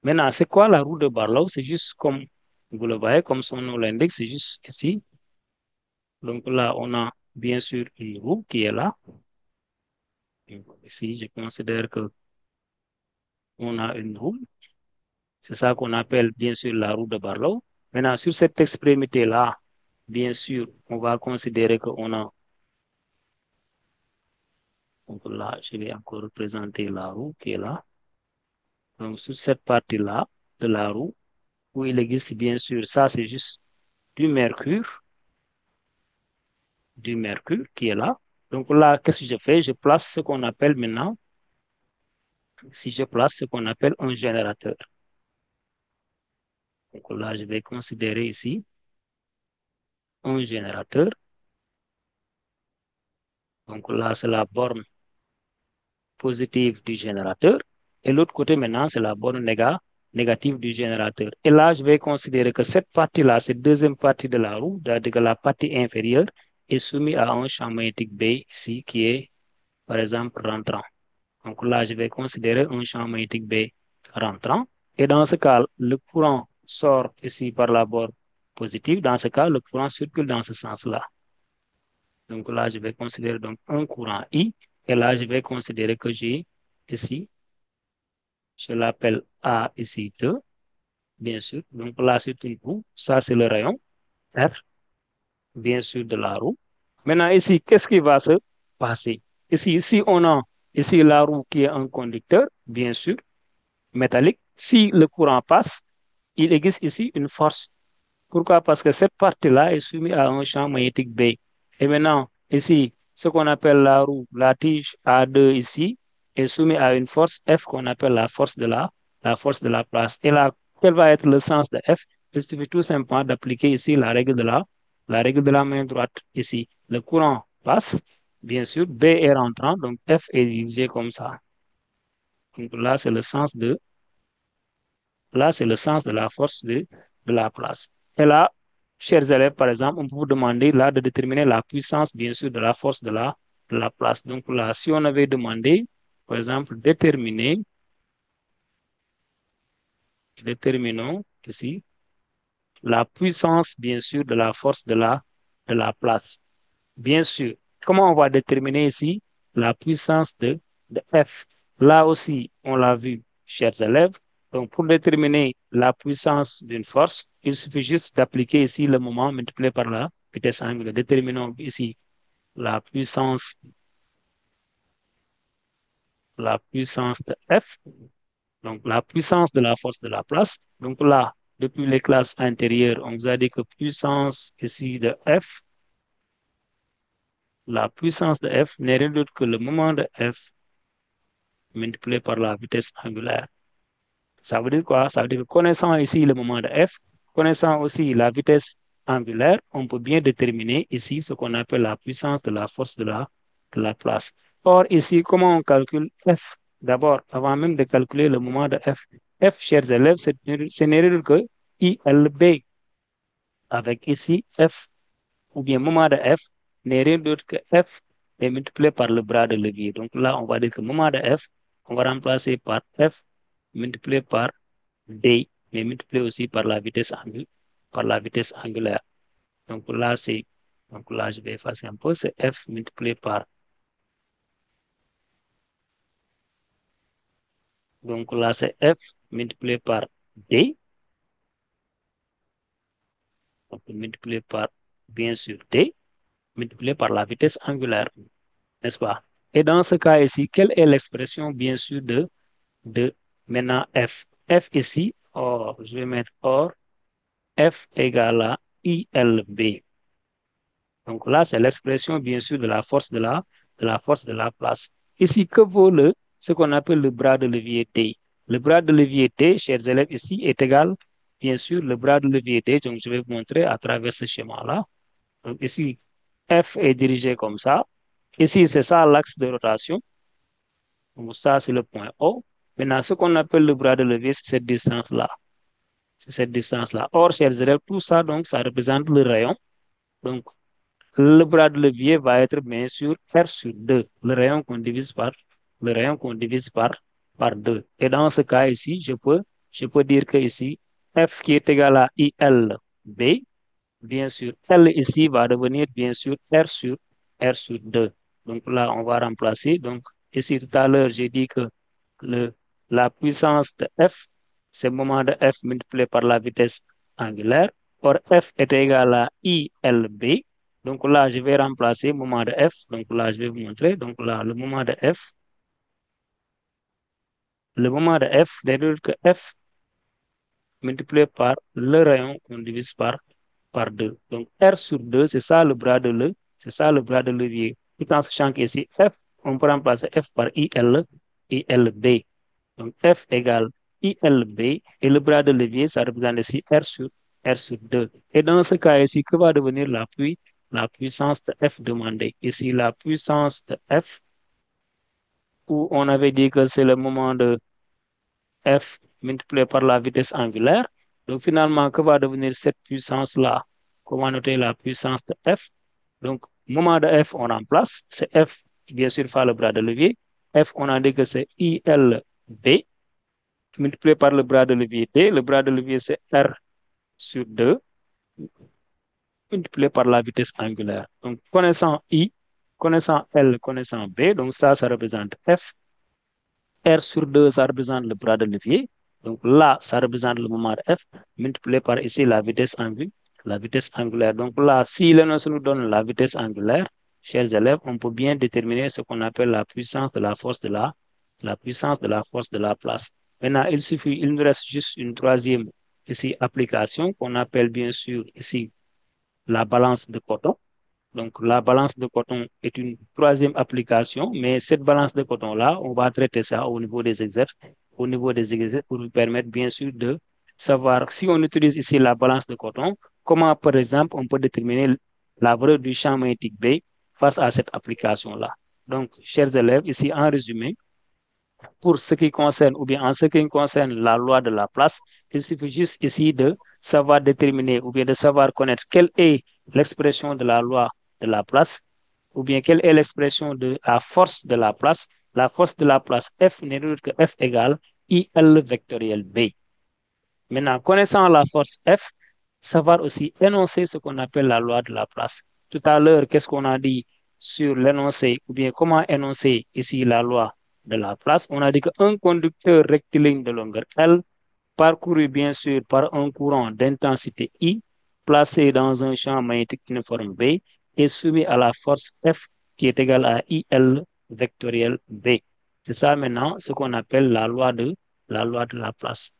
Maintenant, c'est quoi la roue de Barlow? C'est juste comme, vous le voyez, comme son nom l'indique, c'est juste ici. Donc là, on a bien sûr une roue qui est là. Donc, ici, je considère que on a une roue. C'est ça qu'on appelle bien sûr la roue de Barlow. Maintenant, sur cette extrémité-là, bien sûr, on va considérer qu'on a, donc là, je vais encore représenter la roue qui est là. Donc, sur cette partie-là de la roue, où il existe bien sûr, ça c'est juste du mercure, du mercure qui est là. Donc là, qu'est-ce que je fais? Je place ce qu'on appelle maintenant, si je place ce qu'on appelle un générateur. Donc là, je vais considérer ici un générateur. Donc là, c'est la borne positive du générateur. Et l'autre côté maintenant, c'est la borne négative du générateur. Et là, je vais considérer que cette partie-là, cette deuxième partie de la roue, c'est-à-dire que la partie inférieure, est soumise à un champ magnétique B ici qui est, par exemple, rentrant. Donc là, je vais considérer un champ magnétique B rentrant. Et dans ce cas, le courant sort ici par la borne positive. Dans ce cas, le courant circule dans ce sens-là. Donc là, je vais considérer donc un courant I. Et là, je vais considérer que j'ai ici, je l'appelle A ici 2, bien sûr. Donc là, c'est une roue. Ça, c'est le rayon R, bien sûr, de la roue. Maintenant, ici, qu'est-ce qui va se passer? Ici, on a ici la roue qui est un conducteur, bien sûr, métallique. Si le courant passe, il existe ici une force. Pourquoi? Parce que cette partie-là est soumise à un champ magnétique B. Et maintenant, ici, ce qu'on appelle la roue, la tige A2 ici, est soumise à une force F qu'on appelle la force de la place. Et là, quel va être le sens de F? Il suffit tout simplement d'appliquer ici la règle de la main droite. Ici, le courant passe, bien sûr, B est rentrant, donc F est dirigé comme ça. Donc là, c'est le sens de Là, c'est le sens de la force de la place. Et là, chers élèves, par exemple, on peut vous demander là de déterminer la puissance, bien sûr, de la force de la place. Donc là, si on avait demandé, par exemple, déterminons ici la puissance, bien sûr, de la force de la place. Bien sûr, comment on va déterminer ici la puissance de F? Là aussi, on l'a vu, chers élèves. Donc, pour déterminer la puissance d'une force, il suffit juste d'appliquer ici le moment multiplié par la vitesse angulaire. Déterminons ici la la puissance de F, donc la puissance de la force de la place. Donc là, depuis les classes antérieures, on vous a dit que puissance ici de F, la puissance de F n'est rien d'autre que le moment de F multiplié par la vitesse angulaire. Ça veut dire quoi? Ça veut dire que connaissant ici le moment de F, connaissant aussi la vitesse angulaire, on peut bien déterminer ici ce qu'on appelle la puissance de la force de la place. Or, ici, comment on calcule F? D'abord, avant même de calculer le moment de F, F, chers élèves, c'est une erreur que ILB, avec ici F, ou bien moment de F, n'est rien d'autre que F est multiplié par le bras de levier. Donc là, on va dire que moment de F, on va remplacer par F multiplié par D, mais multiplié aussi par la vitesse angulaire. Donc là, je vais effacer un peu, c'est F multiplié par, donc là, c'est F multiplié par D, donc multiplié par, bien sûr, D, multiplié par la vitesse angulaire, n'est-ce pas? Et dans ce cas ici, quelle est l'expression, bien sûr, de maintenant F? F ici, or, je vais mettre or, F égale à ILB. Donc là, c'est l'expression, bien sûr, de la force de la force de la place. Ici, que vaut ce qu'on appelle le bras de levier T? Le bras de levier T, chers élèves, ici est égal, bien sûr, le bras de levier T. Donc, je vais vous montrer à travers ce schéma-là. Donc, ici, F est dirigé comme ça. Ici, c'est ça l'axe de rotation. Donc, ça, c'est le point O. Maintenant, ce qu'on appelle le bras de levier, c'est cette distance-là. C'est cette distance-là. Or, chers élèves, tout ça, donc, ça représente le rayon. Donc, le bras de levier va être bien sûr R sur 2, le rayon qu'on divise par 2. Et dans ce cas ici, je peux je peux dire que ici, F qui est égal à ILB, bien sûr, L ici va devenir bien sûr R sur 2. Donc là, on va remplacer. Donc ici, tout à l'heure, j'ai dit que le, la puissance de F, c'est le moment de F multiplié par la vitesse angulaire. Or, F est égal à ILB. Donc là, je vais remplacer le moment de F. Donc là, je vais vous montrer. Donc là, le moment de F, c'est-à-dire que F multiplié par le rayon qu'on divise par 2. Donc, R sur 2, c'est ça le bras de c'est ça le bras de levier. Tout en sachant qu'ici, F, on peut remplacer F par ILB. Donc, F égale ILB et le bras de levier, ça représente ici R sur 2. Et dans ce cas ici, que va devenir la puissance de F demandée? Ici, la puissance de F, où on avait dit que c'est le moment de F multiplié par la vitesse angulaire. Donc finalement, que va devenir cette puissance-là? Comment noter la puissance de F? Donc, moment de F, on remplace. C'est F qui, bien sûr, fait le bras de levier. F, on a dit que c'est ILB multiplié par le bras de levier D. Le bras de levier, c'est R sur 2 multiplié par la vitesse angulaire. Donc, connaissant I, connaissant L, connaissant B, donc ça représente F. R sur 2, ça représente le bras de levier. Donc là, ça représente le moment de F, multiplié par ici la vitesse angulaire. Donc là, si l'énoncé nous donne la vitesse angulaire, chers élèves, on peut bien déterminer ce qu'on appelle la puissance de la force de la puissance de la force de la place. Maintenant, il nous reste juste une troisième ici application qu'on appelle bien sûr ici la balance de coton. Donc, la balance de coton est une troisième application, mais cette balance de coton-là, on va traiter ça au niveau des exercices pour nous permettre, bien sûr, de savoir si on utilise ici la balance de coton, comment, par exemple, on peut déterminer la valeur du champ magnétique B face à cette application-là. Donc, chers élèves, ici, en résumé, pour ce qui concerne, ou bien en ce qui concerne la loi de la place, il suffit juste ici de savoir déterminer ou bien de savoir connaître quelle est l'expression de la loi de la place, ou bien quelle est l'expression de la force de la place. La force de la place F n'est autre que F égale IL vectoriel B. Maintenant, connaissant la force F, savoir aussi énoncer ce qu'on appelle la loi de la place. Tout à l'heure, qu'est-ce qu'on a dit sur l'énoncé, ou bien comment énoncer ici la loi de la place? On a dit qu'un conducteur rectiligne de longueur L, parcouru bien sûr par un courant d'intensité I, placé dans un champ magnétique uniforme B, est soumis à la force F qui est égale à IL vectoriel B. C'est ça maintenant ce qu'on appelle la loi de la place.